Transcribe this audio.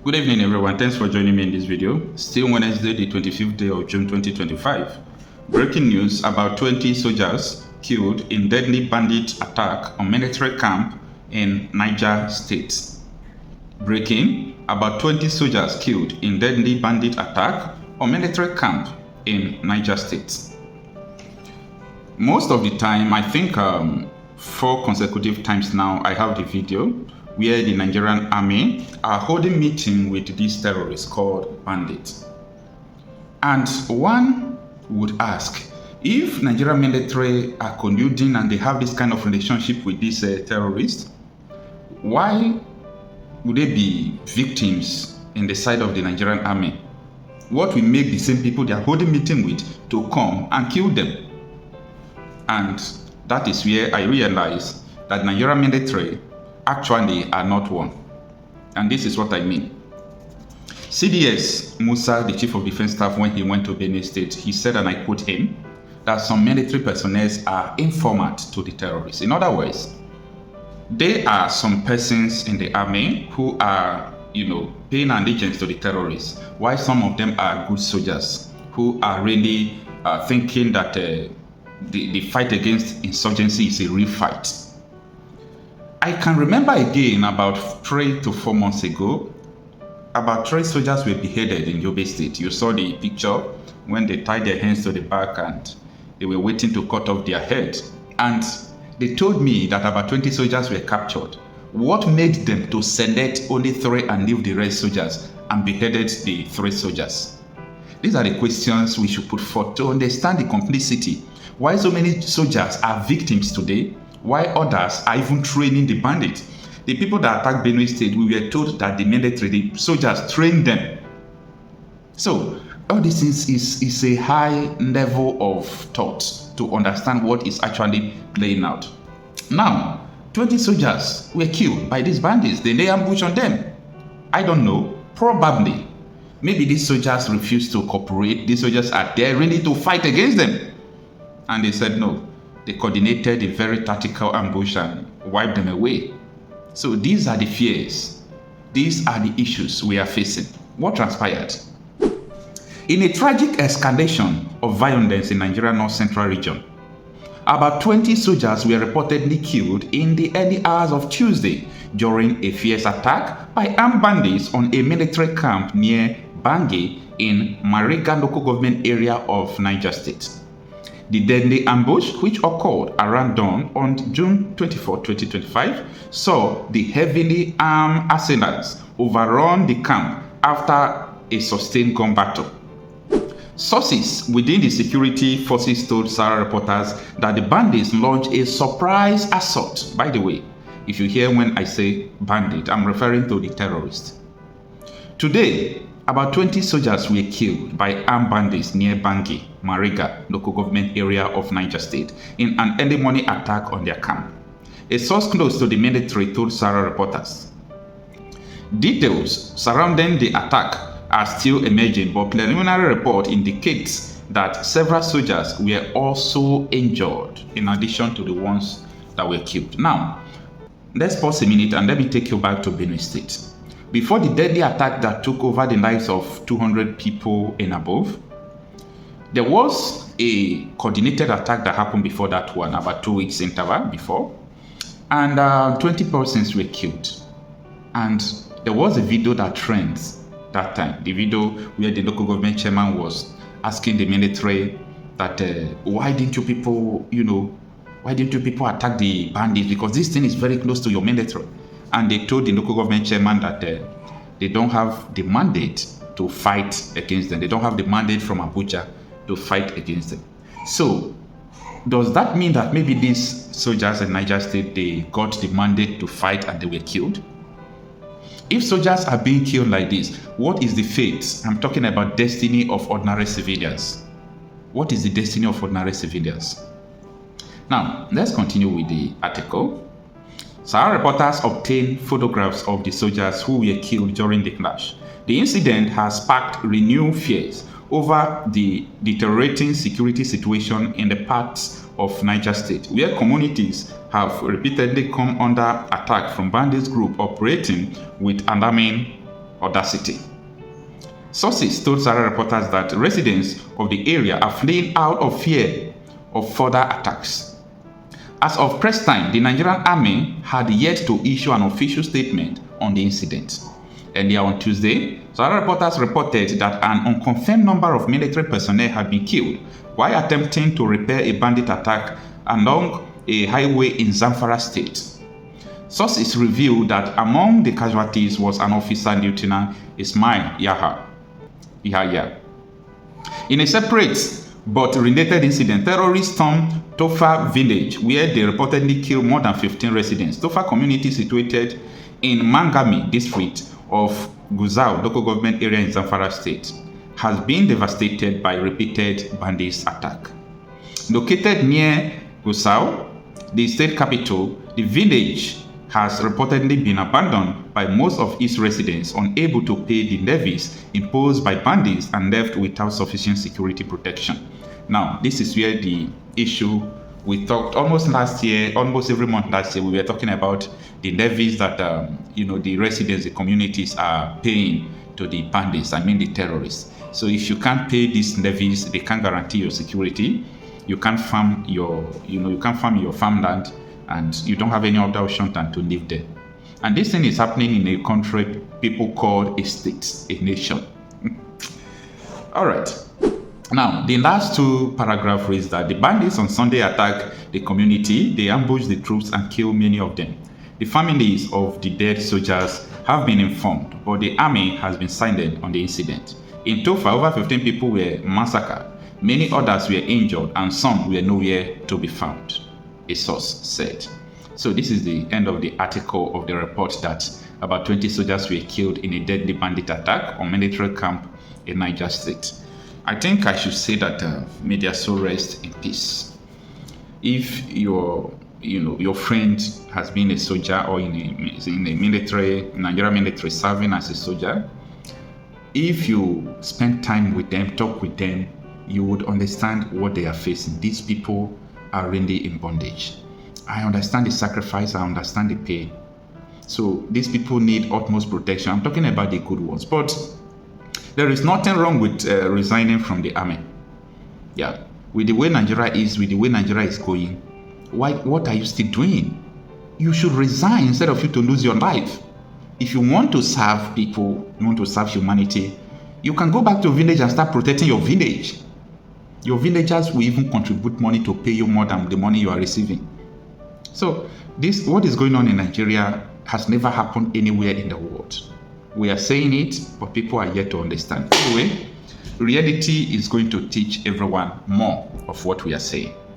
Good evening, everyone. Thanks for joining me in this video. Still Wednesday, the 25th day of June 2025. Breaking news about 20 soldiers killed in deadly bandit attack on military camp in Niger State. Breaking about 20 soldiers killed in deadly bandit attack on military camp in Niger State. Most of the time, I think 4 consecutive times now, I have the video where the Nigerian army are holding meeting with these terrorists called Bandit. And one would ask, if Nigerian military are colluding and they have this kind of relationship with these terrorists, why would they be victims in the side of the Nigerian army? What will make the same people they are holding meeting with to come and kill them? And that is where I realized that Nigerian military actually are not one. And this is what I mean. CDS Musa, the Chief of Defense Staff, when he went to Benue State, he said, and I quote him, that some military personnel are informant to the terrorists. In other words, there are some persons in the army who are, paying allegiance to the terrorists, while some of them are good soldiers who are really thinking that the fight against insurgency is a real fight. I can remember again about 3 to 4 months ago, about 3 soldiers were beheaded in Yobe State. You saw the picture when they tied their hands to the back and they were waiting to cut off their head. And they told me that about 20 soldiers were captured. What made them to select only 3 and leave the rest soldiers and beheaded the 3 soldiers? These are the questions we should put forth to understand the complicity. Why so many soldiers are victims today? Why others are even training the bandits? The people that attacked Benue State, we were told that the military, the soldiers trained them. So all these things is a high level of thought to understand what is actually playing out. Now, 20 soldiers were killed by these bandits. They lay ambush on them. I don't know, probably. Maybe these soldiers refused to cooperate. These soldiers are there ready to fight against them. And they said no. They coordinated a very tactical ambush and wiped them away. So these are the fears. These are the issues we are facing. What transpired? In a tragic escalation of violence in Nigeria North Central region, about 20 soldiers were reportedly killed in the early hours of Tuesday during a fierce attack by armed bandits on a military camp near Bangi in Mariga local government area of Niger State. The deadly ambush, which occurred around dawn on June 24, 2025, saw the heavily armed assailants overrun the camp after a sustained gun battle. Sources within the security forces told Sowore reporters that the bandits launched a surprise assault. By the way, if you hear when I say bandit, I'm referring to the terrorists. Today, about 20 soldiers were killed by armed bandits near Bangi, Mariga, local government area of Niger State, in an early morning attack on their camp. A source close to the military told Sowore reporters. Details surrounding the attack are still emerging, but preliminary report indicates that several soldiers were also injured, in addition to the ones that were killed. Now, let's pause a minute and let me take you back to Benue State. Before the deadly attack that took over the lives of 200 people and above, there was a coordinated attack that happened before that one, about 2 weeks interval before, and 20 persons were killed. And there was a video that trends that time, the video where the local government chairman was asking the military that why didn't you people attack the bandits, because this thing is very close to your military. And they told the local government chairman that they don't have the mandate to fight against them. They don't have the mandate from Abuja to fight against them. So, does that mean that maybe these soldiers in Niger State, they got the mandate to fight and they were killed? If soldiers are being killed like this, what is the fate? I'm talking about destiny of ordinary civilians. What is the destiny of ordinary civilians? Now, let's continue with the article. Sowore reporters obtained photographs of the soldiers who were killed during the clash. The incident has sparked renewed fears over the deteriorating security situation in the parts of Niger State, where communities have repeatedly come under attack from bandits group operating with alarming audacity. Sources told Sahara reporters that residents of the area are fleeing out of fear of further attacks. As of press time, the Nigerian army had yet to issue an official statement on the incident. Earlier on Tuesday, Sahara reporters reported that an unconfirmed number of military personnel had been killed while attempting to repel a bandit attack along a highway in Zamfara state. Sources revealed that among the casualties was an officer, Lieutenant Ismail Yahya. In a separate but related incident, terrorists stormed Tofa village, where they reportedly killed more than 15 residents. Tofa community, situated in Mangami district of Guzau local government area in Zamfara state, has been devastated by repeated bandits attack. Located near Guzau, the state capital, the village has reportedly been abandoned by most of its residents, unable to pay the levies imposed by bandits and left without sufficient security protection. Now, this is where the issue we talked almost every month last year, we were talking about the levies that the residents, the communities are paying to the bandits, the terrorists. So if you can't pay these levies, they can't guarantee your security. You can't farm your farmland, and you don't have any other option than to live there. And this thing is happening in a country people call a state, a nation. All right. Now, the last two paragraphs reads that the bandits on Sunday attacked the community, they ambushed the troops and killed many of them. The families of the dead soldiers have been informed, but the army has been silent on the incident. In Tofa, over 15 people were massacred, many others were injured, and some were nowhere to be found, a source said. So this is the end of the article of the report that about 20 soldiers were killed in a deadly bandit attack on military camp in Niger state. I think I should say that may their soul rest in peace. If your friend has been a soldier or in a military, Nigerian military, serving as a soldier, if you spend time with them, talk with them, you would understand what they are facing. These people are really in bondage. I understand the sacrifice, I understand the pain. So these people need utmost protection. I'm talking about the good ones. But there is nothing wrong with resigning from the army. Yeah, with the way Nigeria is, going, what are you still doing? You should resign instead of you to lose your life. If you want to serve people, you want to serve humanity, you can go back to your village and start protecting your village. Your villagers will even contribute money to pay you more than the money you are receiving. So what is going on in Nigeria has never happened anywhere in the world. We are saying it, but people are yet to understand. Anyway, reality is going to teach everyone more of what we are saying.